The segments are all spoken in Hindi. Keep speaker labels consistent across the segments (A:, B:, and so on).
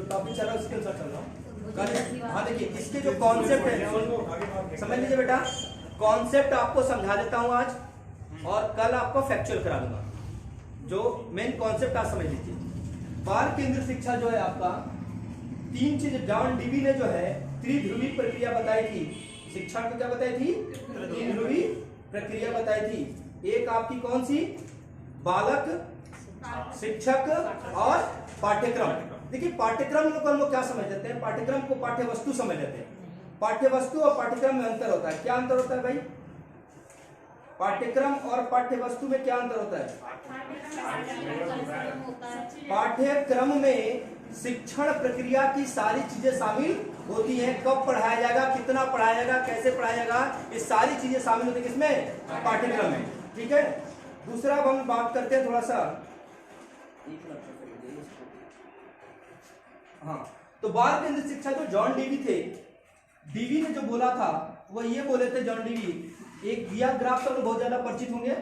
A: जो टॉपिक चल रहा है उसके अनुसार चल रहा हूँ। हाँ देखिए, इसके जो कॉन्सेप्ट है समझ लीजिए बेटा, कॉन्सेप्ट आपको समझा देता हूँ आज, और कल आपको फैक्चुअल करा दूंगा। जो मेन कॉन्सेप्ट आप समझ लीजिए। बाल केंद्रित शिक्षा जो है आपका, तीन चीज जॉन डीवी ने जो है त्रिध्रुवी प्रक्रिया बताई थी। शिक्षा को क्या बताई थी? त्रिध्रुवी प्रक्रिया बताई थी। एक आपकी कौन सी? बालक, शिक्षक और पाठ्यक्रम। देखिए पाठ्यक्रम लोग हम लोग क्या समझ लेते हैं, पाठ्यक्रम को पाठ्य वस्तु समझ लेते हैं। पाठ्य वस्तु और पाठ्यक्रम में अंतर होता है। क्या अंतर होता है भाई? पाठ्यक्रम और पाठ्य वस्तु में क्या अंतर होता है? पाठ्यक्रम में शिक्षण प्रक्रिया की सारी चीजें शामिल होती हैं। कब पढ़ाया जाएगा, कितना पढ़ाया जाएगा, कैसे पढ़ाया जाएगा, ये सारी चीजें शामिल होती है किसमें? पाठ्यक्रम में। ठीक है। दूसरा अब हम बात करते हैं थोड़ा सा, हाँ, तो बाल केंद्रित शिक्षा जो जॉन डीवी थे, डीवी ने जो बोला था वो ये बोले थे जॉन डीवी, एक दिया ग्राफ सब बहुत ज्यादा परिचित होंगे,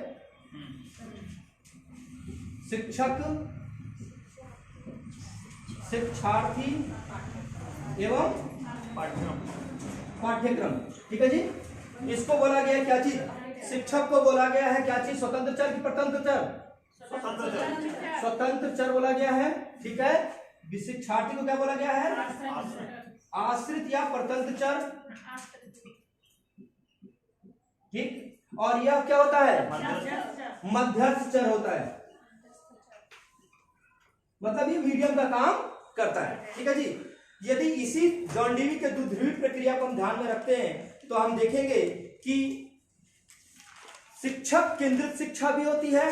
A: शिक्षक, शिक्षार्थी एवं पाठ्यक्रम। ठीक है जी। इसको बोला गया क्या चीज? शिक्षक को बोला गया है क्या चीज? स्वतंत्र चर की परतंत्र चर? स्वतंत्र चर बोला गया है। ठीक है। शिक्षार्थी को क्या बोला गया है? आश्रित या परतंत्र चर। ठीक। और यह क्या होता है? मध्यस्थ चर होता है, मतलब ये मीडियम का काम करता है। ठीक है जी। यदि इसी जॉन डीवी के द्विध्रुवी प्रक्रिया को हम ध्यान में रखते हैं तो हम देखेंगे कि शिक्षक केंद्रित शिक्षा भी होती है,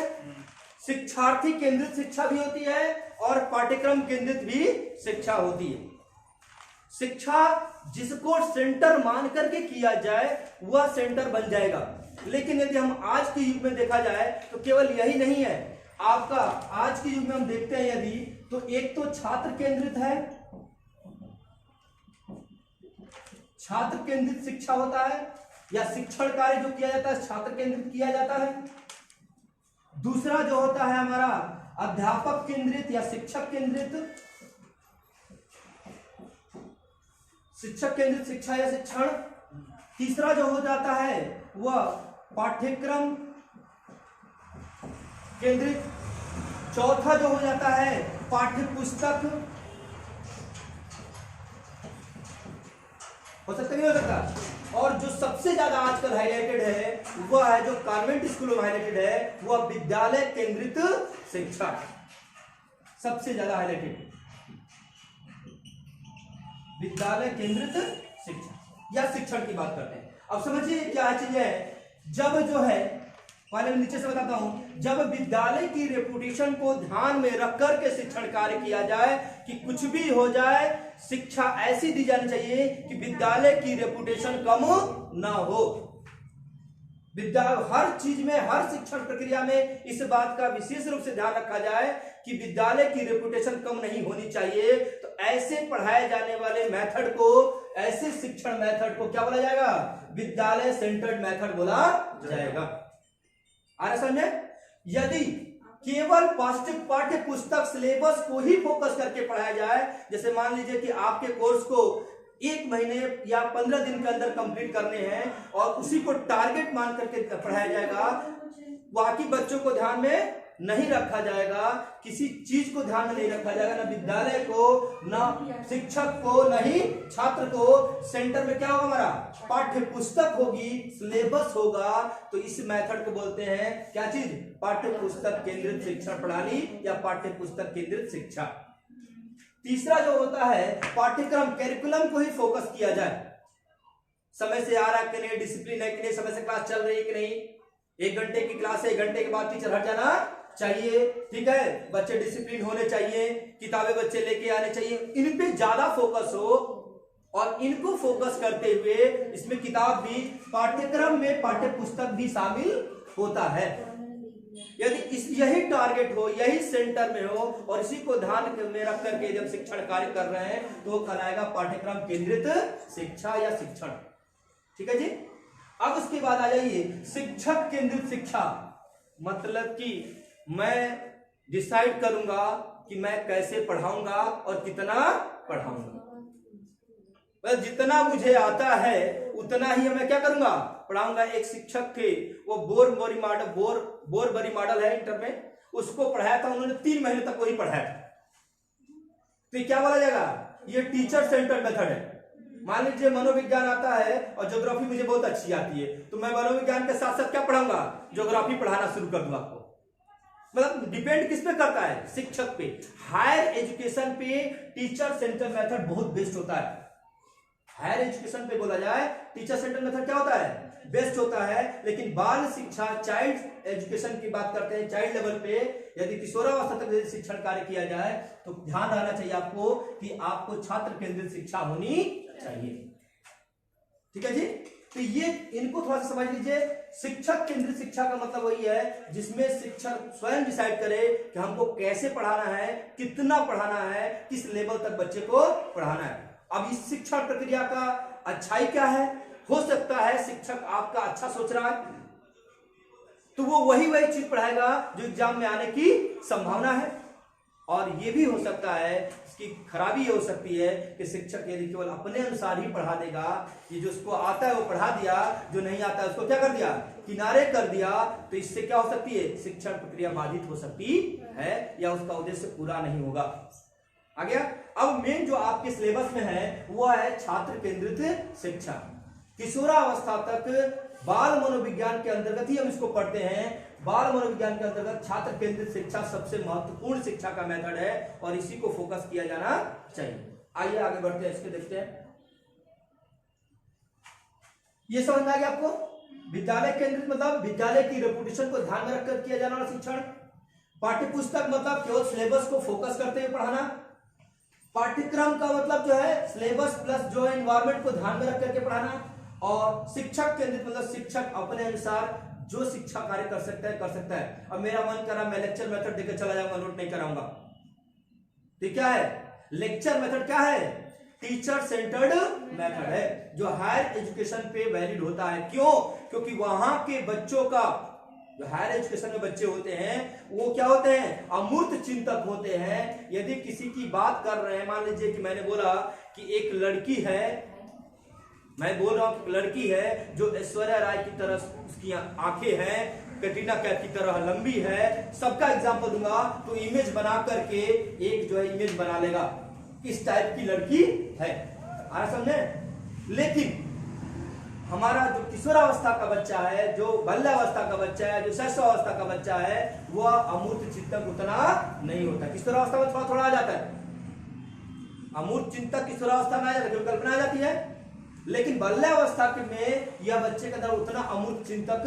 A: शिक्षार्थी केंद्रित शिक्षा भी होती है, और पाठ्यक्रम केंद्रित भी शिक्षा होती है। शिक्षा जिसको सेंटर मान करके किया जाए वह सेंटर बन जाएगा। लेकिन यदि हम आज के युग में देखा जाए तो केवल यही नहीं है आपका। आज के युग में हम देखते हैं यदि, तो एक तो छात्र केंद्रित है, छात्र केंद्रित शिक्षा होता है, या शिक्षण कार्य जो किया जाता है छात्र केंद्रित किया जाता है। दूसरा जो होता है हमारा अध्यापक केंद्रित या शिक्षक केंद्रित, शिक्षक केंद्रित शिक्षा या शिक्षण। तीसरा जो हो जाता है वह पाठ्यक्रम केंद्रित। चौथा जो हो जाता है पाठ्य पुस्तक, हो सकता नहीं हो सकता। और जो सबसे ज्यादा आजकल हाईलाइटेड है वह है, जो कॉन्वेंट स्कूलों में हाईलाइटेड है, वह विद्यालय केंद्रित शिक्षा। सबसे ज्यादा हाईलाइटेड विद्यालय केंद्रित शिक्षा या शिक्षण की बात करते हैं। अब समझिए क्या चीज है। जब जो है, पहले मैं नीचे से बताता हूं, जब विद्यालय की रेपुटेशन को ध्यान में रख कर के शिक्षण कार्य किया जाए कि कुछ भी हो जाए, शिक्षा ऐसी दी जानी चाहिए कि विद्यालय की रेपुटेशन कम ना हो। हर चीज में, हर शिक्षण प्रक्रिया में इस बात का विशेष रूप से ध्यान रखा जाए कि विद्यालय की रेपुटेशन कम नहीं होनी चाहिए। तो ऐसे पढ़ाए जाने वाले मेथड को, ऐसे शिक्षण मेथड को क्या बोला जाएगा? विद्यालय सेंटर्ड मेथड बोला जाएगा। आ रहा समझे? यदि केवल पाठ्य पुस्तक सिलेबस को ही फोकस करके पढ़ाया जाए, जैसे मान लीजिए कि आपके कोर्स को 1 महीने या 15 दिन के अंदर कंप्लीट करने हैं और उसी को टारगेट मान करके पढ़ाया जाएगा, बाकी बच्चों को ध्यान में नहीं रखा जाएगा, किसी चीज को ध्यान में नहीं रखा जाएगा, ना विद्यालय को, ना शिक्षक को, ना ही छात्र को। सेंटर में क्या होगा हमारा? पाठ्य पुस्तक होगी, सिलेबस होगा। तो इस मेथड को बोलते हैं क्या चीज? पाठ्य पुस्तक केंद्रित शिक्षण प्रणाली या पाठ्य पुस्तक केंद्रित शिक्षा। तीसरा जो होता है पाठ्यक्रम, कैरिकुलम को ही फोकस किया जाए। समय से आ रहा है कि नहीं, डिसिप्लिन है कि नहीं, समय से क्लास चल रही है कि नहीं। 1 घंटे की क्लास है, 1 घंटे के बाद टीचर हट जाना चाहिए। ठीक है। बच्चे डिसिप्लिन होने चाहिए, किताबें बच्चे लेके आने चाहिए। इन पे ज्यादा फोकस हो, और इनको फोकस करते हुए इसमें किताब भी, पाठ्यक्रम में पाठ्य पुस्तक भी शामिल होता है। यदि यही टारगेट हो, यही सेंटर में हो, और इसी को ध्यान में रख करके जब शिक्षण कार्य कर रहे हैं तो कहलाएगा पाठ्यक्रम केंद्रित शिक्षा या शिक्षण। ठीक है जी। अब उसके बाद आ जाइए शिक्षक केंद्रित शिक्षा। मतलब कि मैं डिसाइड करूंगा कि मैं कैसे पढ़ाऊंगा और कितना पढ़ाऊंगा। बस जितना मुझे आता है उतना ही मैं क्या करूंगा, पढ़ाऊंगा। एक शिक्षक थे, वो बोरबरी मॉडल है इंटर में, उसको पढ़ाया था उन्होंने 3 महीने तक वही पढ़ाया था। तो ये क्या बोला जाएगा, ये टीचर सेंटर्ड मेथड है। मान लीजिए मनोविज्ञान आता है और ज्योग्राफी मुझे बहुत अच्छी आती है, तो मैं मनोविज्ञान के साथ साथ क्या पढ़ाऊंगा, ज्योग्राफी पढ़ाना शुरू कर दूंगा आपको। मतलब डिपेंड किस पे करता है, शिक्षक पे। हायर एजुकेशन पे टीचर सेंटर मेथड बहुत बेस्ट होता है। हायर एजुकेशन पे बोला जाए टीचर सेंटर मेथड क्या होता है, बेस्ट होता है। लेकिन बाल शिक्षा, चाइल्ड एजुकेशन की बात करते हैं, चाइल्ड लेवल पे यदि किशोरावस्था तक यदि शिक्षण कार्य किया जाए तो ध्यान रहना चाहिए आपको कि आपको छात्र केंद्रित शिक्षा होनी चाहिए। ठीक है जी। तो ये इनको थोड़ा सा समझ लीजिए। शिक्षक केंद्रित शिक्षा का मतलब वही है जिसमें शिक्षक स्वयं डिसाइड करे कि हमको कैसे पढ़ाना है, कितना पढ़ाना है, किस लेवल तक बच्चे को पढ़ाना है। अब इस शिक्षण प्रक्रिया का अच्छाई क्या है, हो सकता है शिक्षक आपका अच्छा सोच रहा है तो वो वही चीज पढ़ाएगा जो एग्जाम में आने की संभावना है। और ये भी हो सकता है, इसकी खराबी ये हो सकती है कि शिक्षक यदि केवल अपने अनुसार ही पढ़ा देगा, ये जो उसको आता है वो पढ़ा दिया, जो नहीं आता है उसको क्या कर दिया, किनारे कर दिया, तो इससे क्या हो सकती है, शिक्षण प्रक्रिया बाधित हो सकती है या उसका उद्देश्य पूरा नहीं होगा। आ गया। अब मेन जो आपके सिलेबस में है वो है छात्र केंद्रित शिक्षा। किशोरावस्था तक बाल मनोविज्ञान के अंतर्गत ही हम इसको पढ़ते हैं। बाल मनोविज्ञान के अंतर्गत छात्र केंद्रित शिक्षा सबसे महत्वपूर्ण शिक्षा का मेथड है और इसी को फोकस किया जाना चाहिए। आइए आगे बढ़ते हैं, इसके देखते हैं। ये समझ में आ गया आपको। विद्यालय केंद्रित मतलब विद्यालय की रेपुटेशन को ध्यान में रखकर किया जाना वाला शिक्षण। पाठ्यपुस्तक मतलब केवल सिलेबस को फोकस करते हुए पढ़ाना। पाठ्यक्रम का मतलब जो है सिलेबस प्लस जो है एनवायरमेंट को ध्यान में रख करके पढ़ाना। और शिक्षक केंद्रित मतलब शिक्षक अपने अनुसार जो शिक्षा कार्य कर सकता है। अब मेरा मन करा मैं लेक्चर मेथड देकर चला जाऊंगा, नोट नहीं कराऊंगा, तो क्या है, लेक्चर मेथड क्या है, टीचर सेंटर्ड मेथड है, जो हायर एजुकेशन पे वैलिड होता है। क्यों, क्योंकि वहां के बच्चों का, जो हायर एजुकेशन में बच्चे होते हैं वो क्या होते हैं, अमूर्त चिंतक होते हैं। यदि किसी की बात कर रहे हैं, मान लीजिए कि मैंने बोला कि एक लड़की है, मैं बोल रहा हूं लड़की है जो ऐश्वर्या राय की तरह उसकी आंखें हैं, कैटरीना कैफ की तरह लंबी है, सबका एग्जांपल दूंगा, तो इमेज बना करके एक जो है इमेज बना लेगा, इस टाइप की लड़की है। आ समझे। लेकिन हमारा जो किशोरावस्था का बच्चा है, जो बाल्यावस्था का बच्चा है, जो शैशवावस्था का बच्चा है, वह अमूर्त चिंतक उतना नहीं होता। किशोरावस्था में थोड़ा थोड़ा आ जाता है, अमूर्त चिंतक किशोरावस्था में आ जाता है, जो कल्पना आ जाती है। लेकिन बाल्यावस्था में यह बच्चे के अंदर उतना अमूर्त चिंतक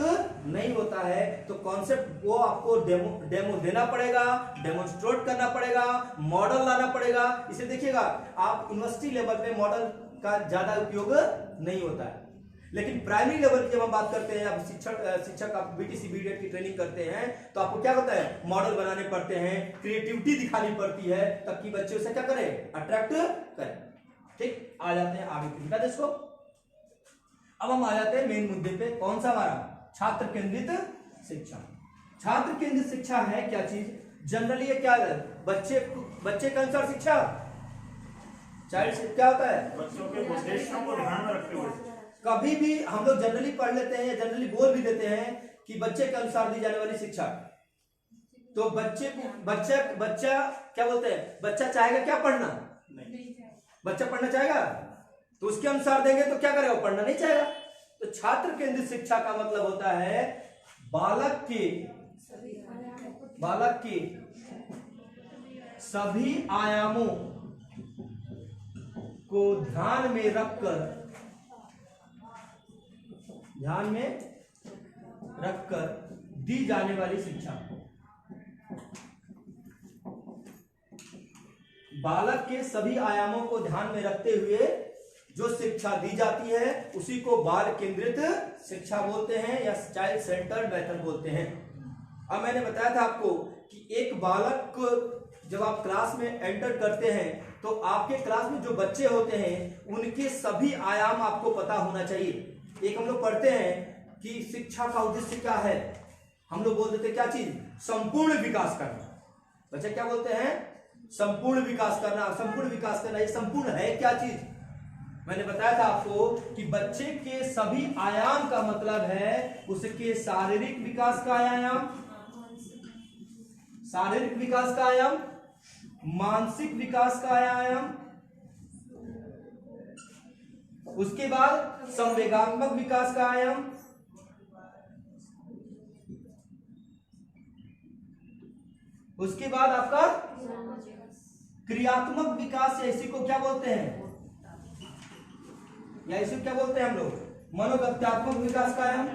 A: नहीं होता है। तो कॉन्सेप्ट वो आपको डेमो देना पड़ेगा, डेमोन्स्ट्रेट करना पड़ेगा, मॉडल लाना पड़ेगा। इसे देखिएगा, आप यूनिवर्सिटी लेवल पे मॉडल का ज्यादा उपयोग नहीं होता है, लेकिन प्राइमरी लेवल की जब हम बात करते हैं, आप शिक्षक आप बीटीसी बीएड की ट्रेनिंग करते हैं तो आपको क्या होता है, मॉडल बनाने पड़ते हैं, क्रिएटिविटी दिखानी पड़ती है, ताकि बच्चे उसे क्या करें, अट्रैक्ट करें। ठीक, आ जाते हैं आगे इसको। अब हम आ जाते हैं मेन मुद्दे पे, कौन सा हमारा, छात्र केंद्रित शिक्षा। छात्र केंद्रित शिक्षा है क्या चीज, जनरली ये क्या है, बच्चे के अनुसार शिक्षा, चाइल्ड क्या होता है,
B: बच्चों के उद्देश्यों को ध्यान में रखते हुए।
A: कभी भी हम लोग जनरली पढ़ लेते हैं या जनरली बोल भी देते हैं कि बच्चे के अनुसार दी जाने वाली शिक्षा। तो बच्चा क्या बोलते हैं, बच्चा चाहेगा क्या पढ़ना, बच्चा पढ़ना चाहेगा तो उसके अनुसार देंगे तो क्या करेगा, वो पढ़ना नहीं चाहेगा। तो छात्र केंद्रित शिक्षा का मतलब होता है बालक के सभी आयामों को ध्यान में रखकर दी जाने वाली शिक्षा। बालक के सभी आयामों को ध्यान में रखते हुए जो शिक्षा दी जाती है उसी को बाल केंद्रित शिक्षा बोलते हैं या चाइल्ड सेंटर्ड मेथड बोलते हैं। अब मैंने बताया था आपको कि एक बालक को जब आप क्लास में एंटर करते हैं तो आपके क्लास में जो बच्चे होते हैं उनके सभी आयाम आपको पता होना चाहिए। एक हम लोग पढ़ते हैं कि शिक्षा का उद्देश्य क्या है, हम लोग बोल देते क्या चीज, संपूर्ण विकास करना। बच्चे क्या बोलते हैं, संपूर्ण विकास करना। संपूर्ण विकास करना ये संपूर्ण है क्या चीज? मैंने बताया था आपको कि बच्चे के सभी आयाम का मतलब है उसके शारीरिक विकास का आयाम, शारीरिक विकास का आयाम, मानसिक विकास का आयाम, उसके बाद संवेगात्मक विकास का आयाम, उसके बाद आपका क्रियात्मक विकास, या इसी को क्या बोलते हैं, या इसी को क्या बोलते हैं हम लोग, मनोगत्यात्मक विकास का आयाम।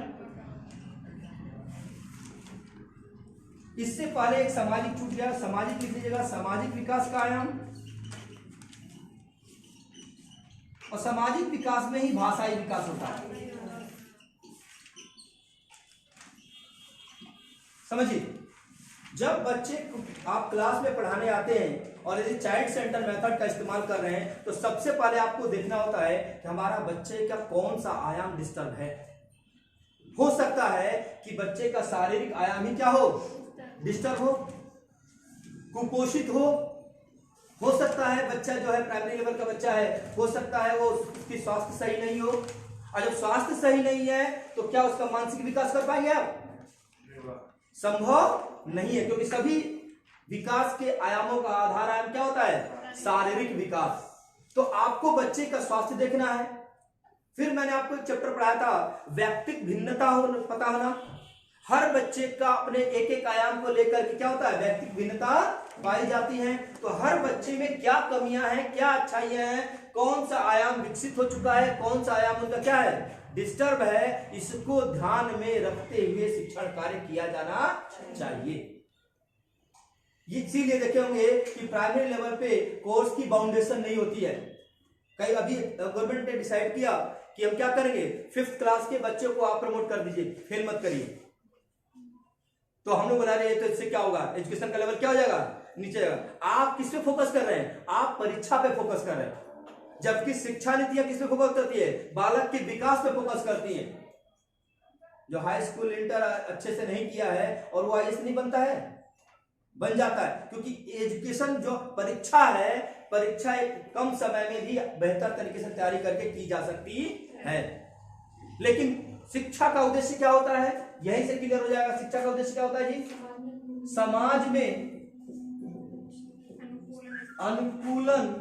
A: इससे पहले एक सामाजिक छूट गया, सामाजिक लिख लीजिएगा, सामाजिक विकास का आयाम। और सामाजिक विकास में ही भाषाई विकास होता है। समझिए, जब बच्चे आप क्लास में पढ़ाने आते हैं और यदि चाइल्ड सेंटर मेथड का इस्तेमाल कर रहे हैं तो सबसे पहले आपको देखना होता है कि हमारा बच्चे का कौन सा आयाम डिस्टर्ब है। हो सकता है कि बच्चे का शारीरिक आयाम ही क्या हो, डिस्टर्ब हो, कुपोषित हो सकता है बच्चा जो है प्राइमरी लेवल का बच्चा है, हो सकता है वो उसकी स्वास्थ्य सही नहीं हो, और जब स्वास्थ्य सही नहीं है तो क्या उसका मानसिक विकास कर पाएंगे आप? संभव नहीं है, क्योंकि सभी विकास के आयामों का आधार आयाम क्या होता है, शारीरिक विकास। तो आपको बच्चे का स्वास्थ्य देखना है। फिर मैंने आपको एक चैप्टर पढ़ाया था व्यक्तिक भिन्नता हो, पता होना। हर बच्चे का अपने एक एक आयाम को लेकर के क्या होता है, व्यक्तिक भिन्नता पाई जाती है। तो हर बच्चे में क्या कमियां हैं, क्या अच्छाइयां हैं, कौन सा आयाम विकसित हो चुका है, कौन सा आयाम उनका क्या है, डिस्टर्ब है, इसको ध्यान में रखते हुए शिक्षण कार्य किया जाना चाहिए। इसीलिए देखे होंगे कि प्राइमरी लेवल पे कोर्स की बाउंडेशन नहीं होती है। कई अभी गवर्नमेंट ने डिसाइड किया कि हम क्या करेंगे, 5th क्लास के बच्चे को आप प्रमोट कर दीजिए, फेल मत करिए। तो हम लोग बना रहे हैं, तो इससे क्या होगा, एजुकेशन का लेवल क्या हो जाएगा, नीचे जाएगा। आप किस पे फोकस कर रहे हैं, आप परीक्षा पे फोकस कर रहे हैं, जबकि शिक्षा नीतियां किस पे फोकस करती है, बालक के विकास पे फोकस करती है। जो हाई स्कूल इंटर अच्छे से नहीं किया है और वो आईएएस नहीं बनता है, बन जाता है, क्योंकि एजुकेशन जो परीक्षा है, परीक्षा एक कम समय में भी बेहतर तरीके से तैयारी करके की जा सकती है। लेकिन शिक्षा का उद्देश्य क्या होता है, यहीं से क्लियर हो जाएगा। शिक्षा का उद्देश्य क्या होता है जी, समाज में अनुकूलन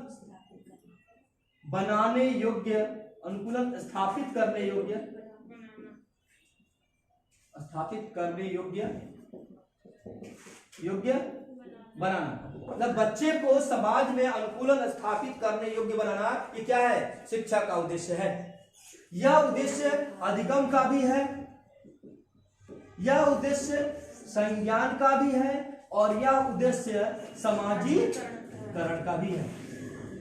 A: बनाने योग्य, अनुकूलन स्थापित करने योग्य, स्थापित करने योग्य बनाना। मतलब बच्चे को समाज में अनुकूलन स्थापित करने योग्य बनाना, ये क्या है, शिक्षा का उद्देश्य है। यह उद्देश्य अधिगम का भी है, यह उद्देश्य संज्ञान का भी है, और यह उद्देश्य सामाजिकरण का भी है।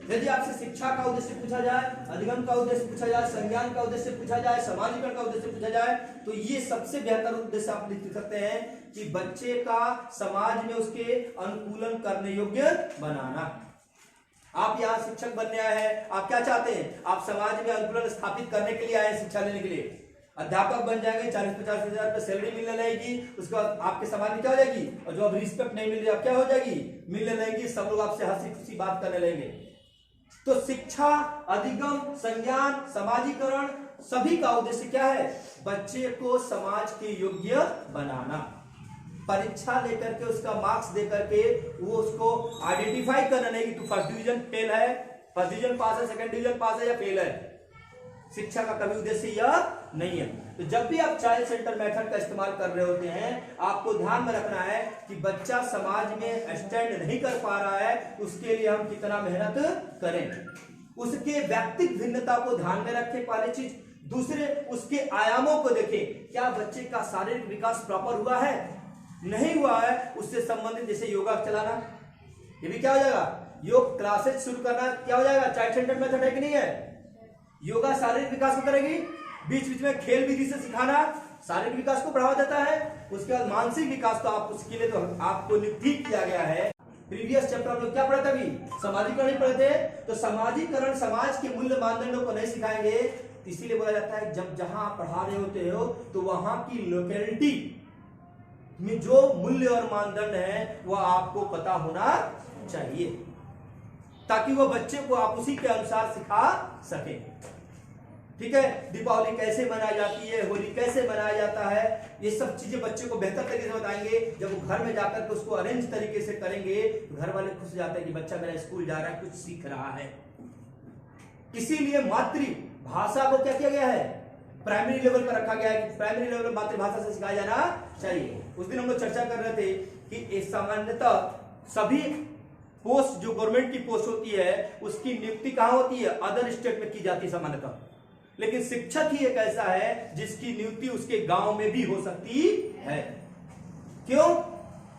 A: यदि आपसे शिक्षा का उद्देश्य पूछा जाए, अधिगम का उद्देश्य पूछा जाए, संज्ञान का उद्देश्य पूछा जाए, सामाजिकरण का उद्देश्य पूछा जाए, तो ये सबसे बेहतर उद्देश्य आप लिख सकते हैं कि बच्चे का समाज में उसके अनुकूलन करने योग्य बनाना। आप यहाँ शिक्षक बनने आए हैं, आप क्या चाहते हैं, आप समाज में अनुकूलन स्थापित करने के लिए आए हैं, शिक्षा लेने के लिए। अध्यापक बन जाएंगे, 40-50 हजार रुपये सैलरी मिलने लगेगी, उसके बाद आपके समाज में क्या हो जाएगी, और जो अब रिस्पेक्ट नहीं मिल रही अब क्या हो जाएगी, मिलने लगेगी, सब लोग आपसे हंसी खुशी बात करने लगेंगे। तो शिक्षा, अधिगम, संज्ञान, समाजीकरण, सभी का उद्देश्य क्या है, बच्चे को समाज के योग्य बनाना। परीक्षा लेकर के उसका मार्क्स दे करके वो उसको आइडेंटिफाई करना नहीं कि तू फर्स्ट डिवीजन फेल है, फर्स्ट डिवीजन पास है, सेकंड डिवीजन पास है या फेल है। शिक्षा का कभी उद्देश्य यह नहीं है। तो जब भी आप चाइल्ड सेंटर मेथड का इस्तेमाल कर रहे होते हैं, आपको ध्यान में रखना है कि बच्चा समाज में स्टैंड नहीं कर पा रहा है, उसके लिए हम कितना मेहनत करें। उसके व्यक्तिगत भिन्नता को ध्यान में रखें, पहली चीज। दूसरे, उसके आयामों को देखें, क्या बच्चे का शारीरिक विकास प्रॉपर हुआ है, नहीं हुआ है, उससे संबंधित जैसे योगा चलाना, ये भी क्या हो जाएगा, योग क्लासेस शुरू करना क्या हो जाएगा, चाइल्ड सेंटर मेथड है कि नहीं है। योगा शारीरिक विकास को करेगी, बीच बीच में खेल विधि से सिखाना शारीरिक विकास को बढ़ावा देता है। उसके बाद मानसिक विकास, तो आप उसके लिए तो आपको ठीक किया गया है। प्रीवियस चैप्टर हम लोग क्या पढ़े थे, अभी सामाजिकरण ही पढ़े थे। तो सामाजिकरण समाज के मूल्य मानदंडों को नहीं सिखाएंगे, इसीलिए बोला जाता है जब जहां आप पढ़ा रहे होते हो तो वहां की लोकेलिटी में जो मूल्य और मानदंड है वह आपको पता होना चाहिए, ताकि वह बच्चे को आप उसी के अनुसार सिखा सके। ठीक है, दीपावली कैसे मनाई जाती है, होली कैसे मनाया जाता है, ये सब चीजें बच्चे को बेहतर तरीके से बताएंगे। जब वो घर में जाकर के उसको अरेंज तरीके से करेंगे तो घर वाले खुश हो जाते हैं कि बच्चा मेरा स्कूल जा रहा है, कुछ सीख रहा है। इसीलिए मातृभाषा को क्या किया गया है, प्राइमरी लेवल पर रखा गया है कि प्राइमरी लेवल पर मातृभाषा से सिखाया जाना चाहिए। उस दिन हम लोग चर्चा कर रहे थे कि सामान्यतः सभी पोस्ट जो गवर्नमेंट की पोस्ट होती है उसकी नियुक्ति कहां होती है, अदर स्टेट में की जाती है सामान्यतः, लेकिन शिक्षक ही एक ऐसा है जिसकी नियुक्ति उसके गांव में भी हो सकती है। क्यों?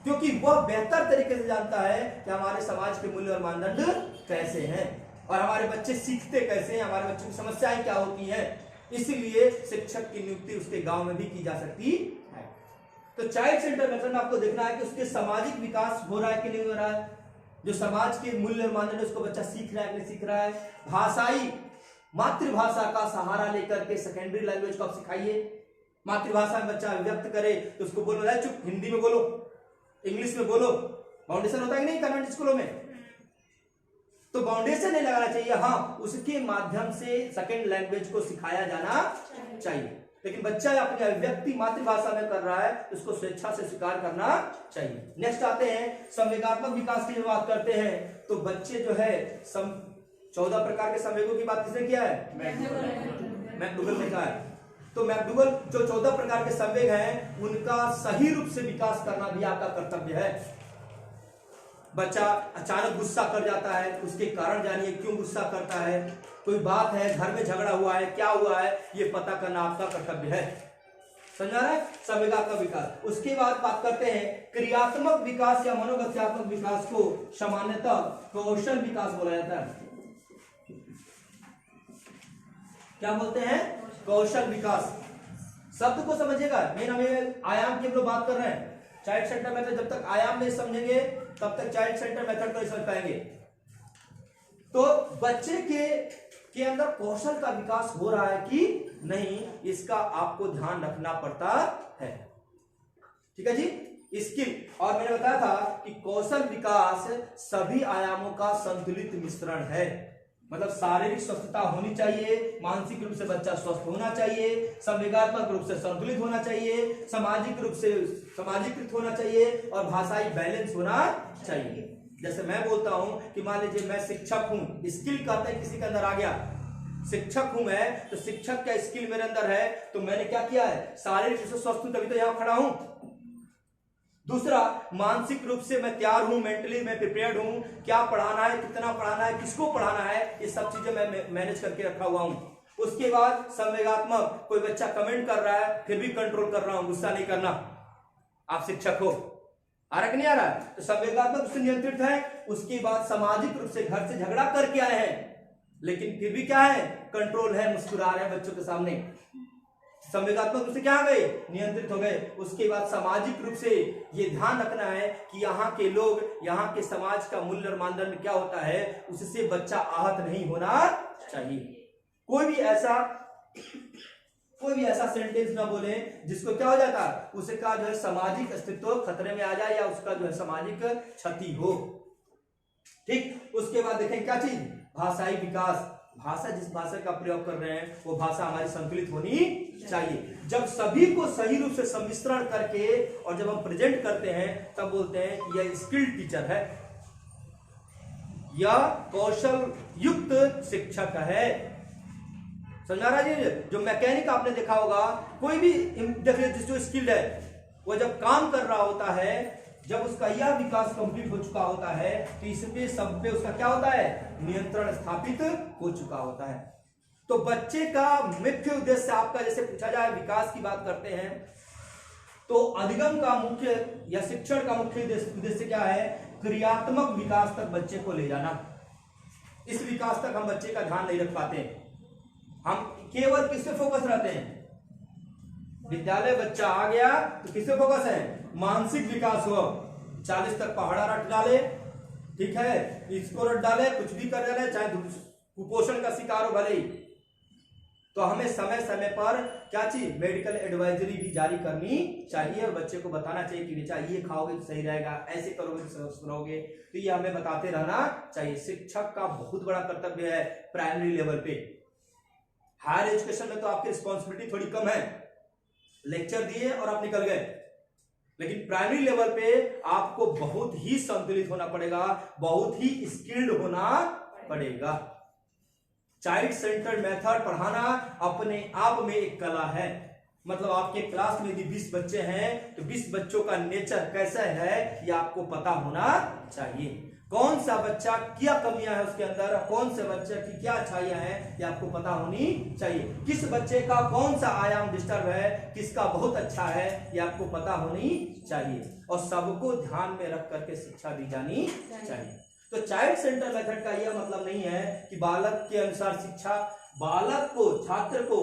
A: क्योंकि वह बेहतर तरीके से जानता है कि हमारे समाज के मूल्य और मानदंड कैसे हैं और हमारे बच्चे सीखते कैसे हैं, हमारे बच्चों की समस्याएं क्या होती हैं। इसीलिए शिक्षक की नियुक्ति उसके गांव में भी की जा सकती है। तो चाइल्ड सेंटर मेथड में आपको देखना है कि उसके सामाजिक विकास हो रहा है कि नहीं हो रहा है, जो समाज के मूल्य और मानदंड उसको बच्चा सीख रहा है कि नहीं सीख रहा है। भाषाई मातृभाषा का सहारा लेकर के सेकेंडरी लैंग्वेज को आप सिखाइए। मातृभाषा में बच्चा व्यक्त करे तो उसको बोलो चुप हिंदी में बोलो, इंग्लिश में बोलो। फाउंडेशन होता है कि नहीं कन्वेंट स्कूलों में, तो फाउंडेशन नहीं लगाना चाहिए, हाँ उसके माध्यम से सेकेंड लैंग्वेज को सिखाया जाना चाहिए। लेकिन बच्चा अपनी अभिव्यक्ति मातृभाषा में कर रहा है तो उसको स्वेच्छा से स्वीकार करना चाहिए। नेक्स्ट आते हैं संवेगात्मक विकास की बात करते हैं तो बच्चे जो है 14 प्रकार के संवेगों की बात किसने किया है, मैकडूगल ने कहा है। तो मैकडूगल जो 14 प्रकार के संवेग हैं उनका सही रूप से विकास करना भी आपका कर्तव्य है। बच्चा अचानक गुस्सा कर जाता है, उसके कारण जानिए क्यों गुस्सा करता है, कोई बात है, घर में झगड़ा हुआ है, क्या हुआ है, ये पता करना आपका कर्तव्य है। समझा रहा है, संवेगात्मक विकास। उसके बाद बात करते हैं क्रियात्मक विकास या मनोगत्यात्मक विकास को सामान्यतः कौशल विकास बोला जाता है। क्या बोलते हैं, कौशल विकास। शब्द को समझिएगा, मेन हमें आयाम की हम लोग बात कर रहे हैं। चाइल्ड सेंटर मेथड जब तक आयाम नहीं समझेंगे तब तक चाइल्ड सेंटर मेथड को नहीं समझ पाएंगे। तो बच्चे के अंदर कौशल का विकास हो रहा है कि नहीं, इसका आपको ध्यान रखना पड़ता है। ठीक है जी, स्किल। और मैंने बताया था कि कौशल विकास सभी आयामों का संतुलित मिश्रण है। मतलब शारीरिक स्वस्थता होनी चाहिए, मानसिक रूप से बच्चा स्वस्थ होना चाहिए, संवेगात्मक रूप से संतुलित होना चाहिए, सामाजिक रूप से सामाजिकृत होना चाहिए और भाषाई बैलेंस होना चाहिए। जैसे मैं बोलता हूं कि मान लीजिए मैं शिक्षक हूं, स्किल कहते हैं किसी के अंदर आ गया, शिक्षक हूं मैं, तो शिक्षक का स्किल मेरे अंदर है, तो मैंने क्या किया है, शारीरिक रूप से स्वस्थ हूं तभी तो यहां खड़ा हूं। दूसरा, मानसिक रूप से मैं तैयार हूं, मेंटली मैं प्रिपेयर्ड हूं, क्या पढ़ाना है, कितना पढ़ाना है, किसको पढ़ाना है, ये सब चीजें मैं मैनेज करके रखा हुआ हूं। उसके बाद संवेगात्मक, कोई बच्चा कमेंट कर रहा है फिर भी कंट्रोल कर रहा हूं, गुस्सा नहीं करना। आप शिक्षक हो, आ रहा कि नहीं आ रहा, तो संवेगात्मक रूप से नियंत्रित है। उसके बाद सामाजिक रूप से घर से झगड़ा करके आए हैं लेकिन फिर भी क्या है, कंट्रोल है, मुस्कुरा रहे हैं बच्चों के सामने। संवेगात्मक रूप से क्या हो गए, नियंत्रित हो गए। उसके बाद सामाजिक रूप से ये ध्यान रखना है कि यहाँ के लोग, यहाँ के समाज का मूल्य और मानदंड क्या होता है, उससे बच्चा आहत नहीं होना चाहिए। कोई भी ऐसा सेंटेंस ना बोले जिसको क्या हो जाता है, उसका जो है सामाजिक अस्तित्व खतरे में आ जाए या उसका जो है सामाजिक क्षति हो। ठीक, उसके बाद देखें क्या चीज, भाषाई विकास। भाषा, जिस भाषा का प्रयोग कर रहे हैं वो भाषा हमारी संतुलित होनी चाहिए। जब सभी को सही रूप से सम्मिश्रण करके और जब हम प्रेजेंट करते हैं तब बोलते हैं कि यह स्किल्ड टीचर है, यह कौशल युक्त शिक्षक है। समझा रहा जी, जो मैकेनिक आपने देखा होगा, कोई भी देखिए जो स्किल्ड है वो जब काम कर रहा होता है, जब उसका यह विकास कंप्लीट हो चुका होता है तो इस पे सब पे उसका क्या होता है, नियंत्रण स्थापित हो चुका होता है। तो बच्चे का मुख्य उद्देश्य आपका, जैसे पूछा जाए विकास की बात करते हैं तो अधिगम का मुख्य या शिक्षण का मुख्य उद्देश्य क्या है, क्रियात्मक विकास तक बच्चे को ले जाना। इस विकास तक हम बच्चे का ध्यान नहीं रख पाते, हम केवल किस पे फोकस रहते हैं, विद्यालय बच्चा आ गया तो किस पे फोकस है, मानसिक विकास हो, 40 तक पहाड़ा रट डाले, ठीक है, इसको रट डाले, कुछ भी कर डाले, चाहे कुपोषण का शिकार हो भले ही, तो हमें समय समय पर क्या चीज मेडिकल एडवाइजरी भी जारी करनी चाहिए और बच्चे को बताना चाहिए कि बेटा ये खाओगे तो सही रहेगा, ऐसे करोगे तो स्वस्थ रहोगे। तो ये हमें बताते रहना चाहिए। शिक्षक का बहुत बड़ा कर्तव्य है प्राइमरी लेवल पे। हायर एजुकेशन में तो आपकी रिस्पॉन्सिबिलिटी थोड़ी कम है, लेक्चर दिए और आप निकल गए, लेकिन प्राइमरी लेवल पे आपको बहुत ही संतुलित होना पड़ेगा, बहुत ही स्किल्ड होना पड़ेगा। चाइल्ड सेंटर्ड मेथड पढ़ाना अपने आप में एक कला है। मतलब आपके क्लास में यदि 20 बच्चे हैं तो 20 बच्चों का नेचर कैसा है ये आपको पता होना चाहिए। कौन सा बच्चा क्या कमियां है उसके अंदर, कौन से बच्चे की क्या अच्छाइयां हैं ये आपको पता होनी चाहिए। किस बच्चे का कौन सा आयाम डिस्टर्ब है, किसका बहुत अच्छा है ये आपको पता होनी चाहिए। और सबको ध्यान में रख करके शिक्षा दी जानी चाहिए। तो चाइल्ड सेंटर मेथड का यह मतलब नहीं है कि बालक के अनुसार शिक्षा, बालक को, छात्र को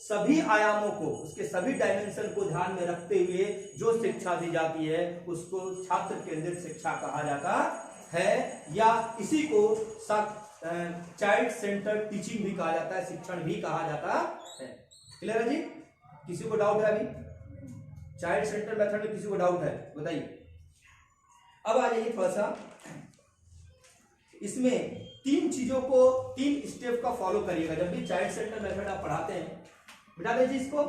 A: सभी आयामों को, उसके सभी डायमेंशन को ध्यान में रखते हुए जो शिक्षा दी जाती है उसको छात्र केंद्रित शिक्षा कहा जाता है, या इसी को चाइल्ड सेंटर टीचिंग भी कहा जाता है, शिक्षण भी कहा जाता है। क्लियर है जी? किसी को डाउट है? अभी चाइल्ड सेंटर मेथड में किसी को डाउट है बताइए। अब आ जाइए थोड़ा सा, इसमें 3 चीजों को, 3 स्टेप का फॉलो करिएगा जब भी चाइल्ड सेंटर मेथड आप पढ़ाते हैं। बिठा लीजिए इसको।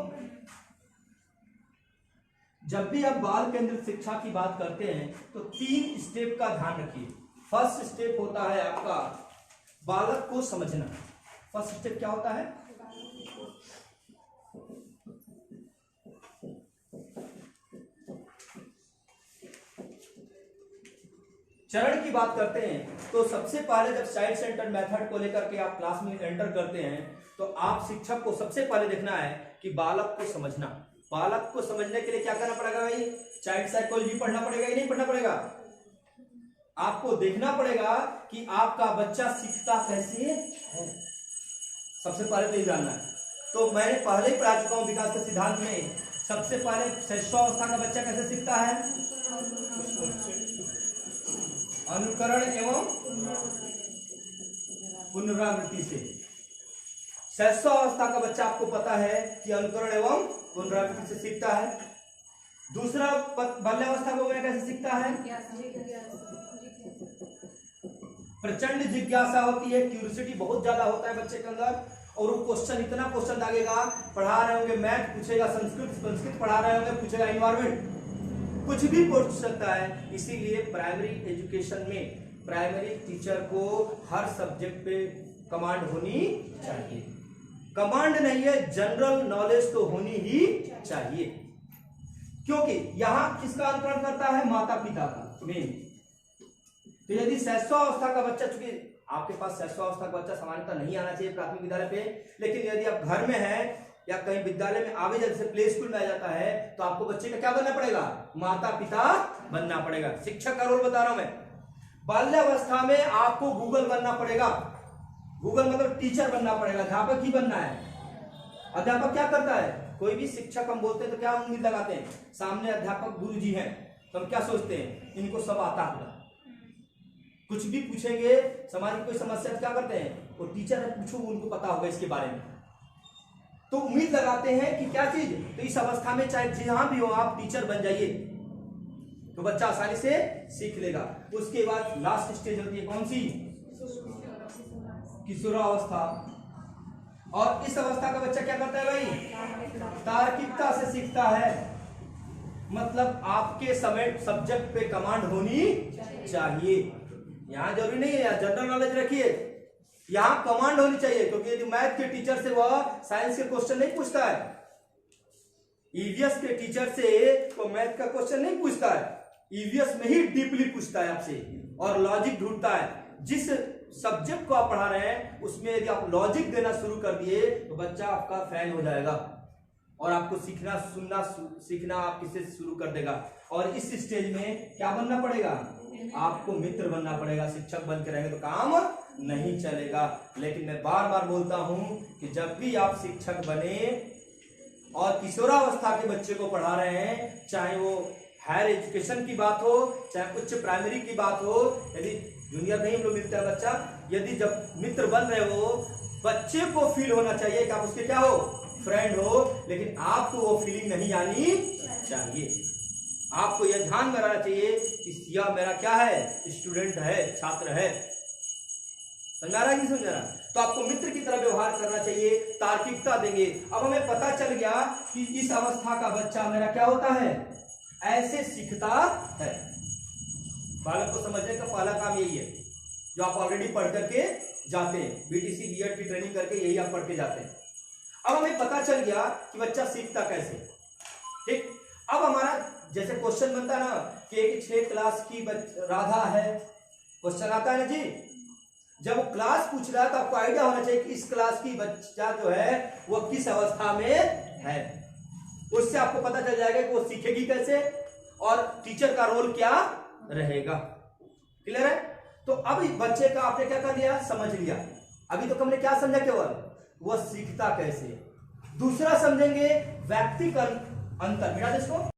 A: जब भी आप बाल केंद्रित शिक्षा की बात करते हैं तो 3 स्टेप का ध्यान रखिए। फर्स्ट स्टेप होता है आपका बालक को समझना। फर्स्ट स्टेप क्या होता है? चरण की बात करते हैं तो सबसे पहले जब चाइल्ड सेंटर मेथड को लेकर के आप क्लास में एंटर करते हैं तो आप शिक्षक को सबसे पहले देखना है कि बालक को समझना। बालक को समझने के लिए क्या करना पड़ेगा भाई? चाइल्ड साइकोलॉजी पढ़ना पड़ेगा या नहीं पढ़ना पड़ेगा? आपको देखना पड़ेगा कि आपका बच्चा सीखता कैसे है। सबसे पहले तो ये जानना है। तो मैंने पहले ही पढ़ा चुका हूं विकास के सिद्धांत में। सबसे पहले शैशवावस्था का बच्चा कैसे सीखता है? अनुकरण एवं पुनरावृत्ति से। शैशवावस्था का बच्चा आपको पता है कि अनुकरण एवं पुनरावृत्ति से सीखता है। दूसरा बाल्यावस्था को कैसे सीखता है? प्रचंड जिज्ञासा होती है, क्यूरियोसिटी बहुत ज्यादा होता है बच्चे के अंदर, और वो क्वेश्चन, इतना क्वेश्चन दागेगा। पढ़ा रहे होंगे मैथ पूछेगा, संस्कृत पढ़ा रहे होंगे पूछेगा, इन्वायरमेंट, कुछ भी पूछ सकता है। इसीलिए प्राइमरी एजुकेशन में प्राइमरी टीचर को हर सब्जेक्ट पे कमांड होनी चाहिए। कमांड नहीं है, जनरल नॉलेज तो होनी ही चाहिए, क्योंकि यहां किसका अनुकरण करता है? माता पिता का मेन। तो यदि शैशवावस्था का बच्चा, चूंकि आपके पास शैशवावस्था का बच्चा सामान्यतः नहीं आना चाहिए प्राथमिक विद्यालय पे, लेकिन यदि आप घर में हैं या कहीं विद्यालय में आगे जैसे प्ले स्कूल में आ जाता है तो आपको बच्चे का क्या बनना पड़ेगा? माता पिता बनना पड़ेगा। शिक्षक का रोल बता रहा हूं मैं। बाल्यावस्था में आपको गूगल बनना पड़ेगा। गूगल मतलब टीचर बनना पड़ेगा, अध्यापक ही बनना है। अध्यापक क्या करता है? कोई भी शिक्षक हम बोलते हैं तो क्या उम्मीद लगाते हैं? सामने अध्यापक गुरु जी हैं तो हम क्या सोचते हैं? इनको सब आता होगा। कुछ भी पूछेंगे, समाज की कोई समस्या, क्या करते हैं? वो टीचर है, पूछो, उनको पता होगा इसके बारे में। तो उम्मीद लगाते हैं कि क्या चीज, तो इस अवस्था में चाहे जहां भी हो आप टीचर बन जाइए तो बच्चा आसानी से सीख लेगा। उसके बाद लास्ट स्टेज होती है कौन सी? किशोरावस्था। और इस अवस्था का बच्चा क्या करता है भाई? तार्किकता से सीखता है। मतलब आपके समय सब्जेक्ट पे कमांड होनी चाहिए। यहां जरूरी नहीं है, यार जनरल नॉलेज रखिए, यहां कमांड होनी चाहिए। क्योंकि यदि मैथ के टीचर से वह साइंस के क्वेश्चन नहीं पूछता है, ईवीएस के टीचर से वो मैथ का क्वेश्चन नहीं पूछता है, ईवीएस में ही डीपली पूछता है आपसे और लॉजिक ढूंढता है। जिस सब्जेक्ट को आप पढ़ा रहे हैं उसमें यदि आप लॉजिक देना शुरू कर दिए तो बच्चा आपका फैन हो जाएगा और आपको सीखना, सुनना, सीखना आप किससे शुरू कर देगा। और इस स्टेज में क्या बनना पड़ेगा? आपको मित्र बनना पड़ेगा। शिक्षक बन के रहेंगे तो काम नहीं चलेगा। लेकिन मैं बार बार बोलता हूं कि जब भी आप शिक्षक बने और किशोरावस्था के बच्चे को पढ़ा रहे हैं, चाहे वो हायर एजुकेशन की बात हो, चाहे उच्च प्राइमरी की बात हो, यदि जूनियर नहीं हम लोग मिलता है बच्चा, यदि जब मित्र बन रहे हो बच्चे को फील होना चाहिए कि आप उसके क्या हो, फ्रेंड हो, लेकिन आपको वो फीलिंग नहीं आनी चाहिए। आपको यह ध्यान में रखना चाहिए कि यह मेरा क्या है, स्टूडेंट है, छात्र है। समझ आ रहा है कि समझ आ रहा? तो आपको मित्र की तरह व्यवहार करना चाहिए, तार्किकता देंगे। अब हमें पता चल गया कि इस अवस्था का बच्चा मेरा क्या होता है, ऐसे सीखता है। बालक को समझने का पहला काम यही है, जो आप ऑलरेडी पढ़ करके जाते हैं, बीटीसी बीएड की ट्रेनिंग करके यही आप पढ़ के जाते हैं। अब हमें पता चल गया कि बच्चा सीखता कैसे। ठीक, अब हमारा जैसे क्वेश्चन बनता है ना कि एक 6 क्लास की राधा है, क्वेश्चन आता है ना जी, जब वो क्लास पूछ रहा है तो आपको आइडिया होना चाहिए कि इस क्लास की बच्चा जो है वो किस अवस्था में है। उससे आपको पता चल जाएगा कि वो सीखेगी कैसे और टीचर का रोल क्या रहेगा। क्लियर है? तो अब बच्चे का आपने क्या कर लिया, समझ लिया। अभी तो हमने क्या समझा, केवल वह सीखता कैसे। दूसरा समझेंगे व्यक्तिगत अंतर, मिला इसको।